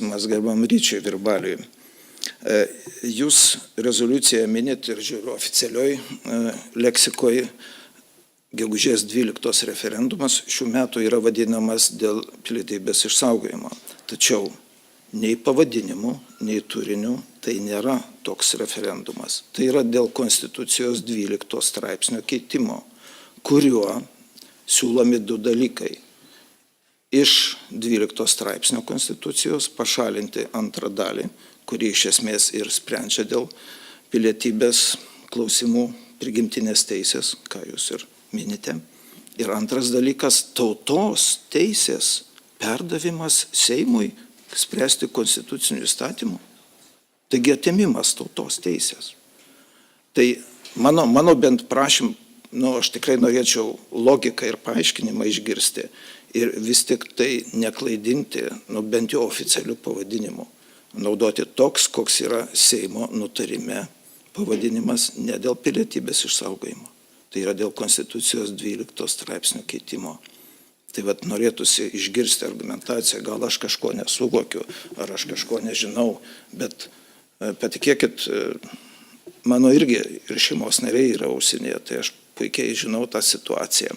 Gerbiam Ryčiui Virbaliui. Jūs rezoliuciją minit ir žiūriu oficialioj leksikoje, gegužės 12 referendumas šių metų yra vadinamas dėl pilietybės išsaugojimo. Tačiau nei pavadinimu, nei turiniu tai nėra toks referendumas. Tai yra dėl Konstitucijos 12 straipsnio keitimo, kuriuo siūlomi du dalykai. Iš 12 straipsnio Konstitucijos pašalinti antrą dalį, kuri iš esmės ir sprendžia dėl pilietybės klausimų prigimtinės teisės, ką jūs ir minite. Ir antras dalykas - tautos teisės perdavimas Seimui spręsti konstitucinių įstatymų. Taigi atėmimas tautos teisės. Tai mano bent prašym, aš tikrai norėčiau logiką ir paaiškinimą išgirsti. Ir vis tik tai neklaidinti, bent jau oficialių pavadinimų. Naudoti toks, koks yra Seimo nutarime pavadinimas ne dėl pilietybės išsaugojimo. Tai yra dėl Konstitucijos 12 straipsnio keitimo. Tai norėtųsi išgirsti argumentaciją, gal aš kažko nesuvokiu, ar aš kažko nežinau, bet patikėkit, mano irgi ir šeimos nariai yra užsienyje, tai aš puikiai žinau tą situaciją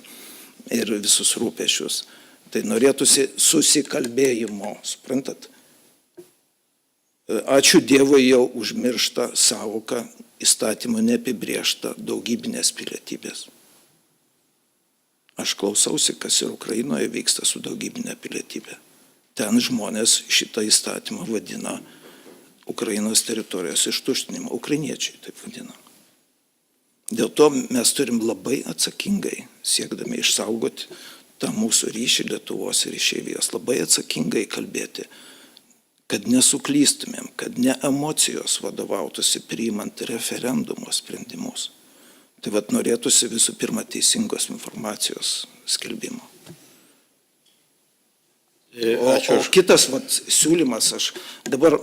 ir visus rūpešius. Tai norėtųsi susikalbėjimo, suprantat? Ačiū Dievui jau užmiršta savoka įstatymo neapibrėžta daugybinės pilietybės. Aš klausausi, kas ir Ukrainoje vyksta su daugybinė pilietybė. Ten žmonės šitą įstatymą vadina Ukrainos teritorijos ištuštinimu. Ukrainiečiai taip vadina. Dėl to mes turim labai atsakingai, siekdami išsaugoti tą mūsų ryšį Lietuvos ir išeivijos, labai atsakingai kalbėti, kad nesuklystumėm, kad ne emocijos vadovautųsi priimant referendumo sprendimus. Tai norėtųsi visų pirma teisingos informacijos skelbimo. O kitas siūlymas, dabar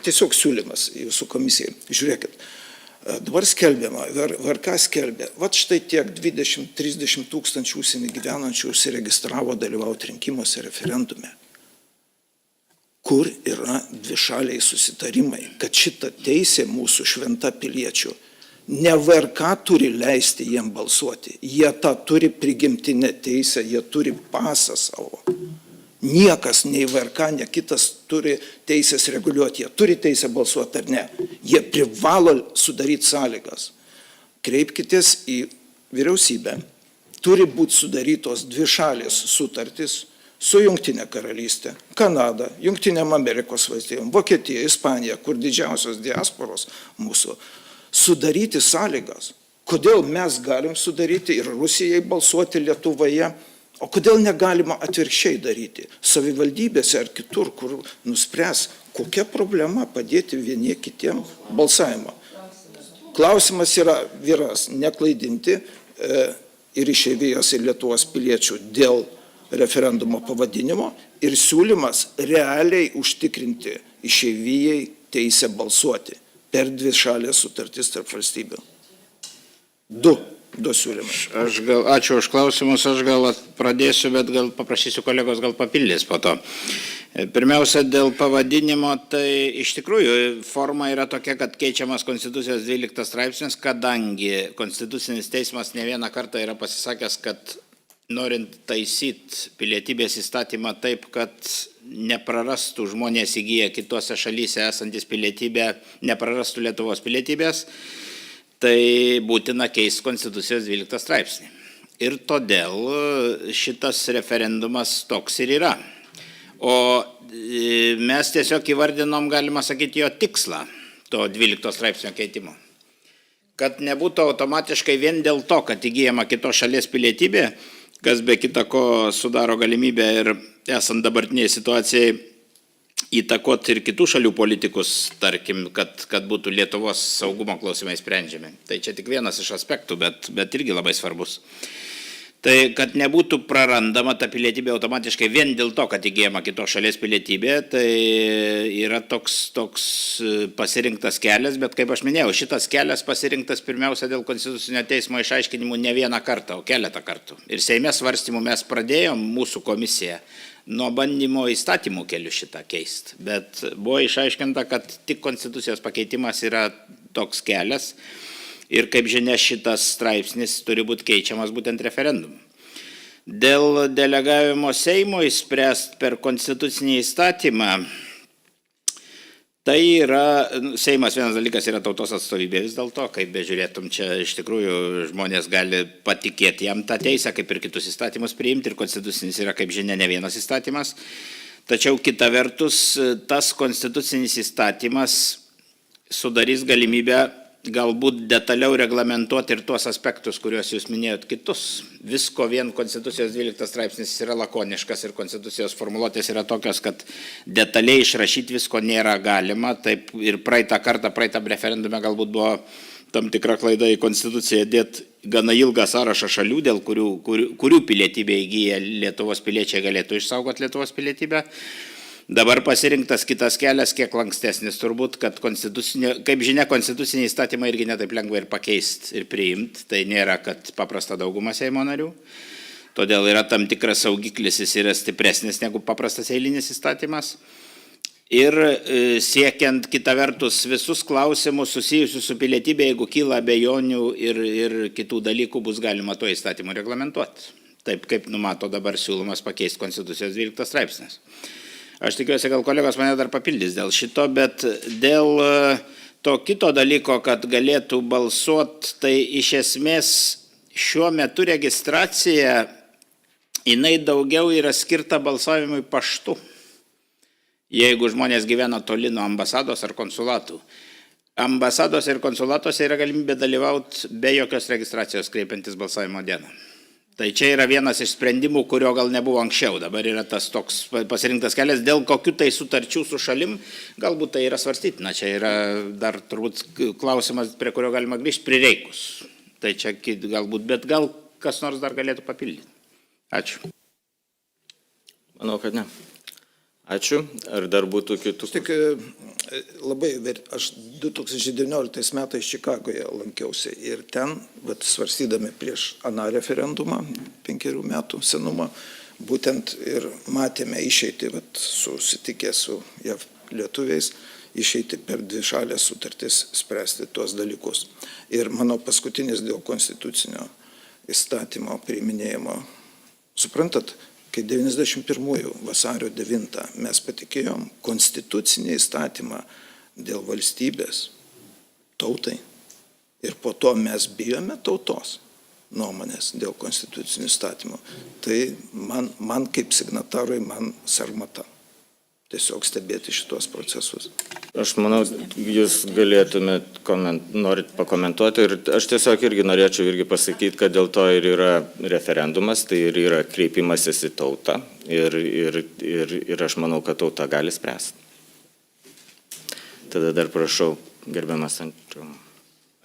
tiesiog siūlymas jūsų komisijai, žiūrėkit, dabar skelbiama, VRK skelbia, štai tiek 20-30 tūkstančių užsienį gyvenančių užsiregistravo dalyvauti rinkimuose referendume. Kur yra dvišaliai susitarimai, kad šita teisė mūsų šventa piliečių, ne VRK turi leisti jiem balsuoti, jie tą turi prigimtinę teisę, jie turi pasą savo. Niekas, nei VRK, ne kitas turi teisės reguliuoti, jie turi teisę balsuoti ar ne. Jie privalo sudaryti sąlygas. Kreipkitės į vyriausybę. Turi būti sudarytos dvišalės sutartys su Jungtinė karalystė, Kanada, Jungtinėm Amerikos valstijom, Vokietija, Ispanija, kur didžiausios diasporos mūsų, sudaryti sąlygas. Kodėl mes galim sudaryti ir Rusijai balsuoti Lietuvoje, o kodėl negalima atvirkščiai daryti? Savivaldybėse ar kitur, kur nuspręs, kokia problema padėti vieni kitiem balsavimo. Klausimas yra vyras neklaidinti ir išeivijos ir Lietuvos piliečių dėl referendumo pavadinimo ir siūlymas realiai užtikrinti išeivijai teisę balsuoti per dvišalės sutartis tarp valstybių. Du siūlymai. Ačiū už klausimus, aš gal pradėsiu, bet gal paprašysiu kolegos, gal papildys po to. Pirmiausia, dėl pavadinimo, tai iš tikrųjų forma yra tokia, kad keičiamas Konstitucijos 12 straipsnis, kadangi Konstitucinis teismas ne vieną kartą yra pasisakęs, kad norint taisyti pilietybės įstatymą taip, kad neprarastų žmonės įgyję kitose šalyse esantis pilietybę, neprarastų Lietuvos pilietybės, tai būtina keisti Konstitucijos 12 straipsnį. Ir todėl šitas referendumas toks ir yra. O mes tiesiog įvardinom, galima sakyti, jo tikslą, to 12 straipsnio keitimo. Kad nebūtų automatiškai vien dėl to, kad įgyjama kitos šalies pilietybė, kas be kita ko sudaro galimybę ir esant dabartiniai situacijai įtakoti ir kitų šalių politikus, tarkim, kad būtų Lietuvos saugumo klausimai sprendžiami. Tai čia tik vienas iš aspektų, bet irgi labai svarbus. Tai kad nebūtų prarandama ta pilietybė automatiškai vien dėl to, kad įgyjama kitos šalies pilietybė, tai yra toks pasirinktas kelias, bet kaip aš minėjau, šitas kelias pasirinktas pirmiausia dėl Konstitucinio teismo išaiškinimų ne vieną kartą, o keletą kartų. Ir Seime svarstymų mes pradėjom, mūsų komisija, nuo bandymo įstatymų keliu šitą keisti. Bet buvo išaiškinta, kad tik konstitucijos pakeitimas yra toks kelias ir, kaip žinia, šitas straipsnis turi būti keičiamas būtent referendumu. Dėl delegavimo Seimui spręst per konstitucinį įstatymą, tai yra, Seimas vienas dalykas yra tautos atstovybė vis dėlto, kaip bežiūrėtum, čia iš tikrųjų žmonės gali patikėti jam tą teisę, kaip ir kitus įstatymus priimti, ir konstitucinis yra, kaip žinia, ne vienas įstatymas. Tačiau kita vertus, tas konstitucinis įstatymas sudarys galimybę galbūt detaliau reglamentuoti ir tuos aspektus, kuriuos jūs minėjot kitus. Visko vien Konstitucijos 12 straipsnis yra lakoniškas ir Konstitucijos formuluotės yra tokios, kad detaliai išrašyti visko nėra galima. Taip ir praeitam referendume galbūt buvo tam tikra klaida į Konstituciją dėti gana ilgą sąrašą šalių, dėl kurių pilietybė įgyja Lietuvos piliečiai galėtų išsaugoti Lietuvos pilietybę. Dabar pasirinktas kitas kelias, kiek lankstesnis turbūt, kad kaip žinia, konstitucinį įstatymą irgi netaip lengva ir pakeisti ir priimti. Tai nėra, kad paprasta dauguma Seimo narių. Todėl yra tam tikras saugiklis, jis yra stipresnis negu paprastas eilinis įstatymas. Ir siekiant kita vertus visus klausimus susijusius su pilietybė, jeigu kyla abejonių ir kitų dalykų, bus galima to įstatymu reglamentuoti. Taip kaip numato dabar siūlomas pakeisti Konstitucijos 12 straipsnis. Aš tikiuosi, gal kolegos mane dar papildys dėl šito, bet dėl to kito dalyko, kad galėtų balsuoti, tai iš esmės šiuo metu registracija, jinai daugiau yra skirta balsavimui paštu, jeigu žmonės gyvena toli nuo ambasados ar konsulatų. Ambasados ir konsulatuose yra galimybė dalyvauti be jokios registracijos kreipiantis balsavimo dieną. Tai čia yra vienas iš sprendimų, kurio gal nebuvo anksčiau. Dabar yra tas toks pasirinktas kelias, dėl kokių tai sutarčių su šalim, galbūt tai yra svarstytina. Čia yra dar turbūt klausimas, prie kurio galima grįžti prireikus. Tai čia galbūt, bet gal kas nors dar galėtų papildyti. Ačiū. Manau, kad ne. Ačiū. Ar dar būtų kitų? Tik aš 2019 metais Čikagoje lankiausi ir ten, svarstydami prieš aną referendumą, 5 metų senumą, būtent ir matėme išeiti, susitikę su JAV lietuviais, išeiti per dvišalės sutartis spręsti tuos dalykus. Ir mano paskutinis dėl konstitucinio įstatymo priiminėjimo, suprantat, kai 91 vasario 9 mes patikėjom konstitucinį įstatymą dėl valstybės tautai ir po to mes bijome tautos nuomonės dėl konstitucinio įstatymo, tai man kaip signatarui, man sarmata tiesiog stebėti šitos procesus. Aš manau, jūs galėtumėt norit pakomentuoti ir aš tiesiog irgi norėčiau pasakyti, kad dėl to ir yra referendumas, tai ir yra kreipimasis į tautą ir aš manau, kad tauta gali spręsti. Tada dar prašau, gerbiamas Andriau.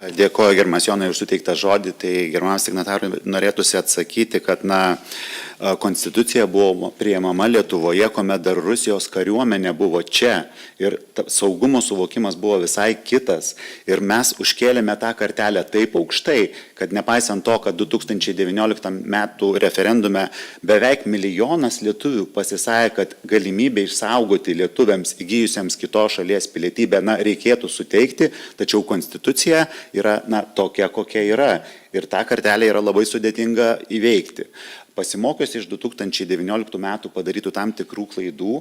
Dėkoju, gerbiamas Jonai, už suteiktą žodį. Tai gerbiamas signatarui norėtųsi atsakyti, kad konstitucija buvo priimama Lietuvoje, kuomet dar Rusijos kariuomenė buvo čia ir saugumo suvokimas buvo visai kitas. Ir mes užkėlėme tą kartelę taip aukštai, kad nepaisant to, kad 2019 metų referendume beveik 1 milijonas lietuvių pasisakė, kad galimybė išsaugoti lietuviams įgijusiems kitos šalies pilietybę reikėtų suteikti, tačiau konstitucija yra tokia, kokia yra. Ir tą kartelę yra labai sudėtinga įveikti. Pasimokius iš 2019 metų padarytų tam tikrų klaidų,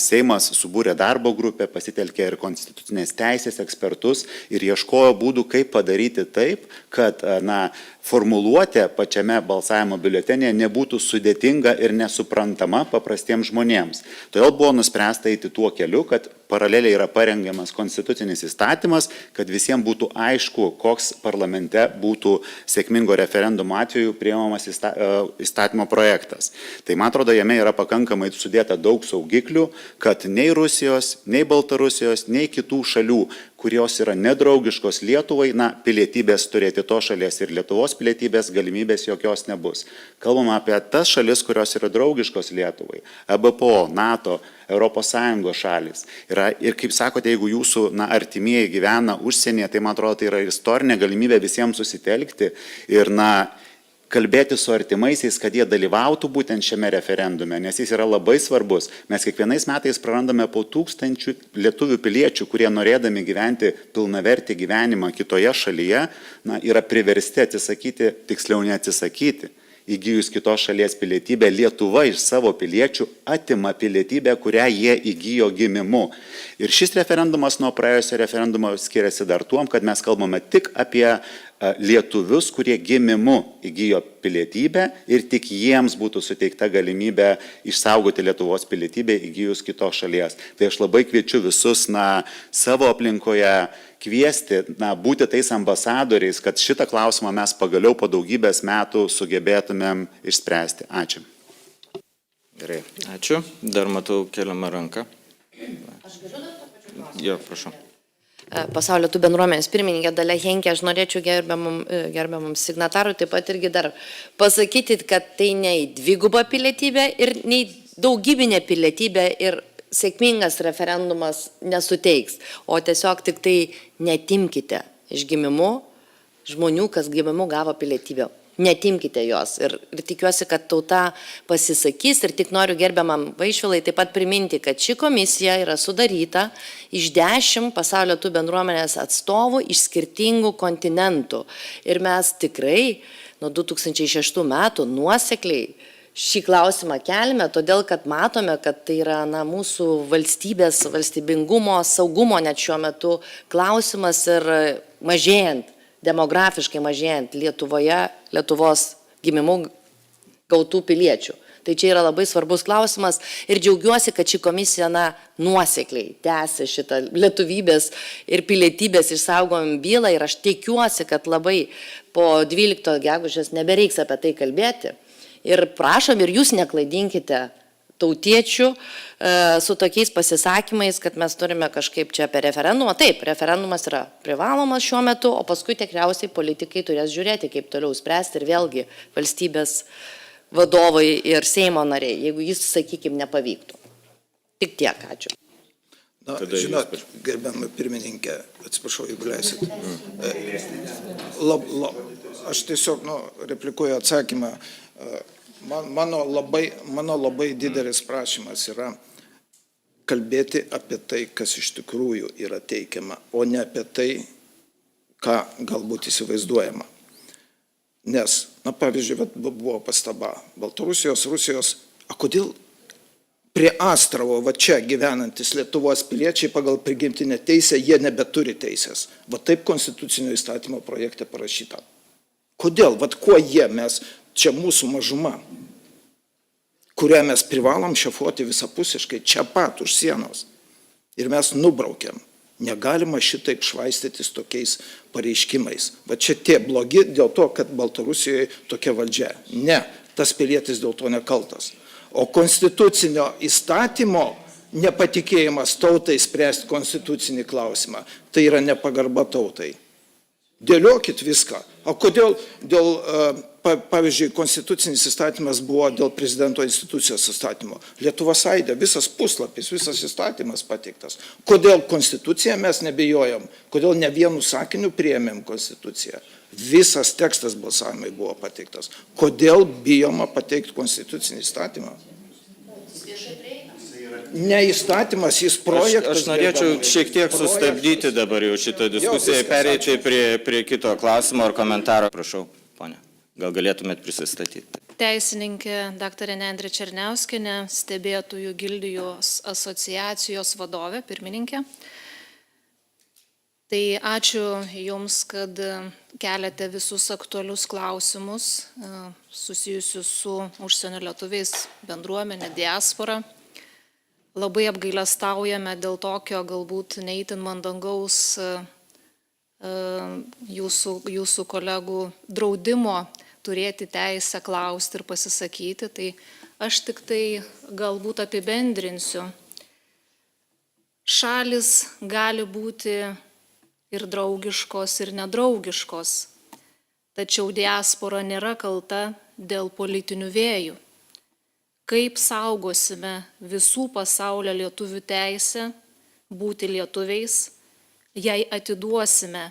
Seimas subūrė darbo grupę, pasitelkė ir konstitucinės teisės ekspertus ir ieškojo būdų, kaip padaryti taip, kad formuluotė pačiame balsavimo biuletenyje nebūtų sudėtinga ir nesuprantama paprastiems žmonėms. Todėl buvo nuspręsta eiti tuo keliu, kad paraleliai yra parengiamas konstitucinis įstatymas, kad visiems būtų aišku, koks parlamente būtų sėkmingo referendumo atveju priimamas įstatymo projektas. Tai man atrodo, jame yra pakankamai sudėta daug saugiklių, kad nei Rusijos, nei Baltarusijos, nei kitų šalių, kurios yra nedraugiškos Lietuvai, pilietybės turėti to šalies ir Lietuvos pilietybės galimybės jokios nebus. Kalbama apie tas šalis, kurios yra draugiškos Lietuvai, EBPO, NATO, ES šalis. Ir kaip sakote, jeigu jūsų artimieji gyvena užsienyje, tai man atrodo, tai yra istorinė galimybė visiems susitelkti ir kalbėti su artimaisiais, kad jie dalyvautų būtent šiame referendume, nes jis yra labai svarbus. Mes kiekvienais metais prarandame po 1000 lietuvių piliečių, kurie norėdami gyventi pilnavertį gyvenimą kitoje šalyje, yra priversti atsisakyti, tiksliau neatsisakyti. Įgijus kitos šalies pilietybę, Lietuva iš savo piliečių atima pilietybę, kurią jie įgijo gimimu. Ir šis referendumas nuo praėjusio referendumo skiriasi dar tuom, kad mes kalbame tik apie lietuvius, kurie gimimu įgijo pilietybę ir tik jiems būtų suteikta galimybė išsaugoti Lietuvos pilietybę įgijus kitos šalies. Tai aš labai kviečiu visus savo aplinkoje kviesti, būti tais ambasadoriais, kad šitą klausimą mes pagaliau po daugybės metų sugebėtumėm išspręsti. Ačiū. Gerai, ačiū. Dar matau keliamą ranką. Aš galiu dar tą pačią klausimą? Jo, prašau. Pasaulio tų bendruomenės pirmininkė Dalia Henkė, aš norėčiau gerbiamam signatarui taip pat irgi dar pasakyti, kad tai ne į dvigubą pilietybę ir ne į daugybinę pilietybę ir sėkmingas referendumas nesuteiks, o tiesiog tik tai netimkite iš gimimų žmonių, kas gimimu gavo pilietybę. Netimkite jos ir tikiuosi, kad tauta pasisakys ir tik noriu gerbiamam Vaišvilai taip pat priminti, kad ši komisija yra sudaryta iš 10 pasaulio tų bendruomenės atstovų iš skirtingų kontinentų. Ir mes tikrai nuo 2006 metų nuosekliai šį klausimą keliame, todėl kad matome, kad tai yra mūsų valstybės, valstybingumo, saugumo net šiuo metu klausimas ir mažėjant, demografiškai mažėjant Lietuvoje, Lietuvos gimimų gautų piliečių. Tai čia yra labai svarbus klausimas ir džiaugiuosi, kad ši komisija nuosekliai tęsia šitą lietuvybės ir pilietybės išsaugojimo bylą ir aš tikiuosi, kad labai po 12 gegužės nebereiks apie tai kalbėti. Ir prašom, ir jūs neklaidinkite tautiečių su tokiais pasisakymais, kad mes turime kažkaip čia apie referendumą. Taip, referendumas yra privalomas šiuo metu, o paskui tikriausiai politikai turės žiūrėti, kaip toliau spręsti ir vėlgi valstybės vadovai ir Seimo nariai, jeigu jis, sakykime, nepavyktų. Tik tiek, ačiū. Žinot, gerbiamą pirmininkę, atsiprašau, jeigu leisit. Aš tiesiog replikuoju atsakymą. Mano labai didelis prašymas yra kalbėti apie tai, kas iš tikrųjų yra teikiama, o ne apie tai, ką galbūt įsivaizduojama. Nes, pavyzdžiui, buvo pastaba Baltarusijos, Rusijos, kodėl prie Astravo, čia gyvenantis Lietuvos piliečiai pagal prigimtinę teisę, jie nebeturi teisės. Taip konstitucinio įstatymo projekte parašyta. Kodėl? Kuo mes, čia mūsų mažuma, kurią mes privalom šefuoti visapusiškai čia pat už sienos. Ir mes nubraukiam. Negalima šitaip švaistytis tokiais pareiškimais. Čia tie blogi dėl to, kad Baltarusijoje tokia valdžia. Ne, tas pilietis dėl to nekaltas. O konstitucinio įstatymo nepatikėjimas tautai spręsti konstitucinį klausimą, tai yra nepagarba tautai. Dėliokit viską. O kodėl pavyzdžiui, konstitucinis įstatymas buvo dėl prezidento institucijos įstatymo? Lietuvos aide, visas puslapis, visas įstatymas pateiktas. Kodėl konstituciją mes nebijojom? Kodėl ne vienu sakiniu priėmėm konstituciją? Visas tekstas balsavimai buvo pateiktas. Kodėl bijoma pateikti konstitucinį įstatymą? Ne įstatymas, jis projektas. Aš norėčiau šiek tiek sustabdyti dabar jau šitą diskusiją, pereiti prie kito klausimo ar komentaro. Prašau, ponia, gal galėtumėt prisistatyti? Teisininkė dr. Nendrė Černiauskienė, stebėtojų gildijos asociacijos vadovė, pirmininkė. Tai ačiū Jums, kad keliate visus aktualius klausimus susijusius su užsienio lietuviais bendruomenė, diaspora. Labai apgailestaujame dėl tokio galbūt neįtin mandangaus jūsų kolegų draudimo turėti teisę klausti ir pasisakyti. Tai aš tik tai galbūt apibendrinsiu. Šalis gali būti ir draugiškos, ir nedraugiškos, tačiau diaspora nėra kalta dėl politinių vėjų. Kaip saugosime visų pasaulio lietuvių teisę būti lietuviais, jei atiduosime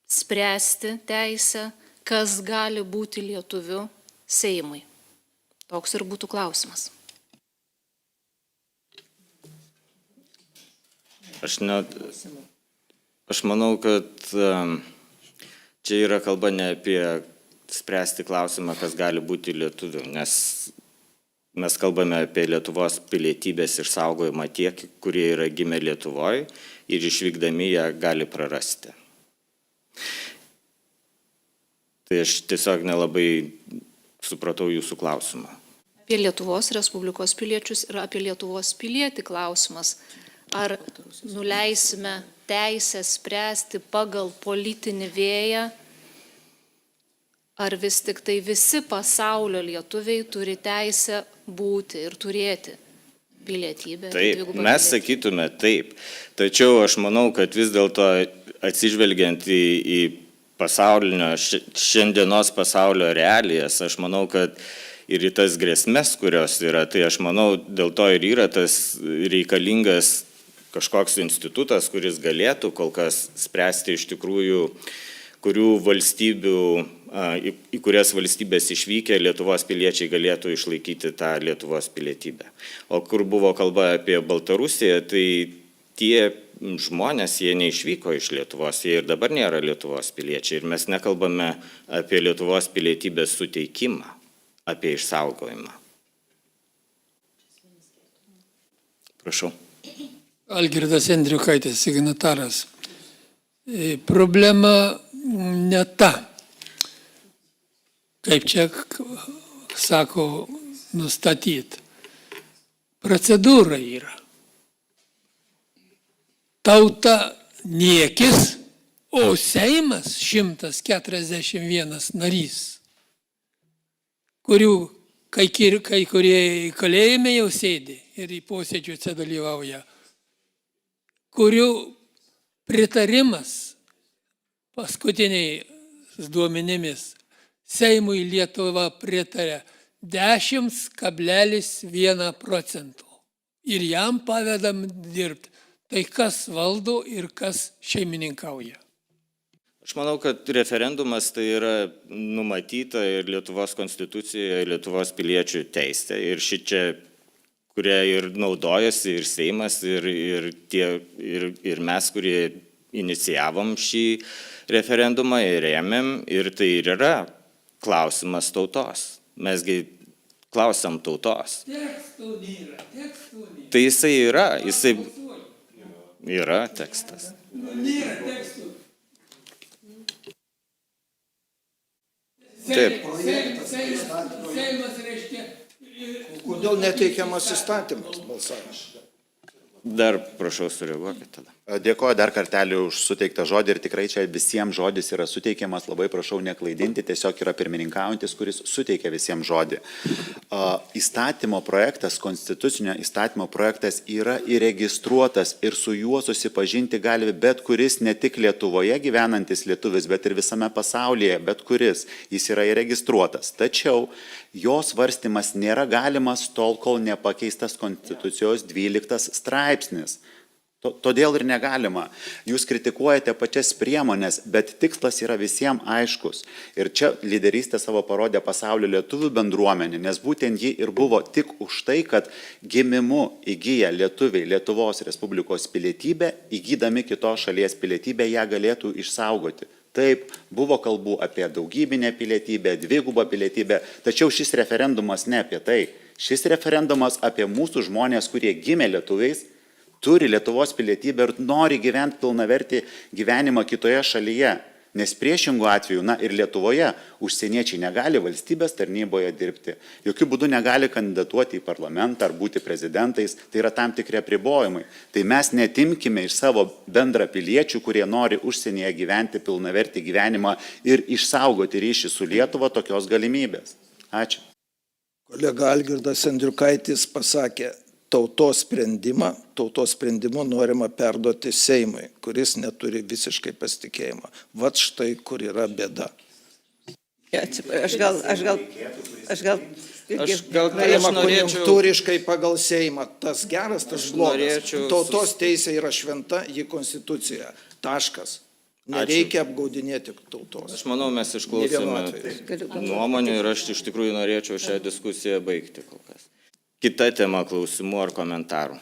spręsti teisę kas gali būti lietuviu Seimui? Toks ir būtų klausimas. Aš manau, kad čia yra kalba ne apie spręsti klausimą, kas gali būti lietuviu, nes mes kalbame apie Lietuvos pilietybės išsaugojimą tiek, kurie yra gimę Lietuvoje ir išvykdami ją gali prarasti. Tai aš tiesiog nelabai supratau jūsų klausimą. Apie Lietuvos Respublikos piliečius ir apie Lietuvos pilietį klausimas. Ar nuleisime teisę spręsti pagal politinį vėją, ar vis tik tai visi pasaulio lietuviai turi teisę būti ir turėti pilietybę? Taip, mes sakytume taip. Tačiau aš manau, kad vis dėlto atsižvelgiant į pasaulinio, šiandienos pasaulio realijas, aš manau, kad ir į tas grėsmes, kurios yra, tai aš manau, dėl to ir yra tas reikalingas kažkoks institutas, kuris galėtų kol kas spręsti iš tikrųjų, kurių valstybių, į kurias valstybės išvykę Lietuvos piliečiai galėtų išlaikyti tą Lietuvos pilietybę. O kur buvo kalba apie Baltarusiją, tai tie žmonės, jie neišvyko iš Lietuvos, jie ir dabar nėra Lietuvos piliečiai. Ir mes nekalbame apie Lietuvos pilietybės suteikimą, apie išsaugojimą. Prašau. Algirdas Endriukaitis, signataras. Problema ne ta, kaip čia sako, nustatyti. Procedūra yra. Tauta niekis, o Seimas 141 narys, kurių kai kurie kalėjime jau sėdi ir į posėdžiuose dalyvauja, kurių pritarimas paskutiniais duomenimis Seimui Lietuva pritarė 10,1% ir jam pavedam dirbti. Tai kas valdo ir kas šeimininkauja? Aš manau, kad referendumas tai yra numatyta ir Lietuvos konstitucijoje, ir Lietuvos piliečių teisė. Ir šičia, kurie ir naudojasi, ir Seimas, ir mes, kurie inicijavom šį referendumą ir rėmėm. Ir tai ir yra klausimas tautos. Mesgi klausiam tautos. Tekstų nėra. Tai jisai yra, jisai yra tekstas. Nėra tekstų. Taip. Seimas reiškia. Kodėl neteikiamas įstatymas balsavimas? Dar prašau sureaguokit tada. Dėkoju dar kartelį už suteiktą žodį ir tikrai čia visiems žodis yra suteikiamas, labai prašau neklaidinti, tiesiog yra pirmininkaujantis, kuris suteikia visiems žodį. Įstatymo projektas, konstitucinio įstatymo projektas yra įregistruotas ir su juo susipažinti gali bet kuris, ne tik Lietuvoje gyvenantis lietuvis, bet ir visame pasaulyje, bet kuris. Jis yra įregistruotas. Tačiau jo svarstymas nėra galimas tol, kol nepakeistas Konstitucijos 12 straipsnis. Todėl ir negalima. Jūs kritikuojate pačias priemonės, bet tikslas yra visiems aiškus. Ir čia lyderystę savo parodė pasaulio lietuvių bendruomenė, nes būtent ji ir buvo tik už tai, kad gimimu įgyja lietuviai Lietuvos Respublikos pilietybę, įgydami kitos šalies pilietybę, ją galėtų išsaugoti. Taip, buvo kalbų apie daugybinę pilietybę, dvigubą pilietybę, tačiau šis referendumas ne apie tai. Šis referendumas apie mūsų žmonės, kurie gimė lietuviais, turi Lietuvos pilietybę ir nori gyventi pilnavertį gyvenimą kitoje šalyje. Nes priešingų atveju, ir Lietuvoje užsieniečiai negali valstybės tarnyboje dirbti, jokių būdų negali kandidatuoti į parlamentą ar būti prezidentais, tai yra tam tikri apribojimai. Tai mes netimkime iš savo bendrapiliečių, kurie nori užsienyje gyventi pilnavertį gyvenimą ir išsaugoti ryšį su Lietuva tokios galimybės. Ačiū. Kolega Algirdas Endriukaitis pasakė, tautos sprendimu norima perduoti Seimui, kuris neturi visiškai pasitikėjimo. Vat štai, kur yra bėda. Aš gal Konjunktūriškai pagal Seimą. Tas geras, tas blogas. Tautos teisė yra šventa, ji konstitucija. Taškas. Nereikia apgaudinėti tautos. Aš manau, mes Nė vienu išklausėme atveju. nuomonių ir aš iš tikrųjų norėčiau šią diskusiją baigti kol kas. Kita tema klausimų ar komentarų.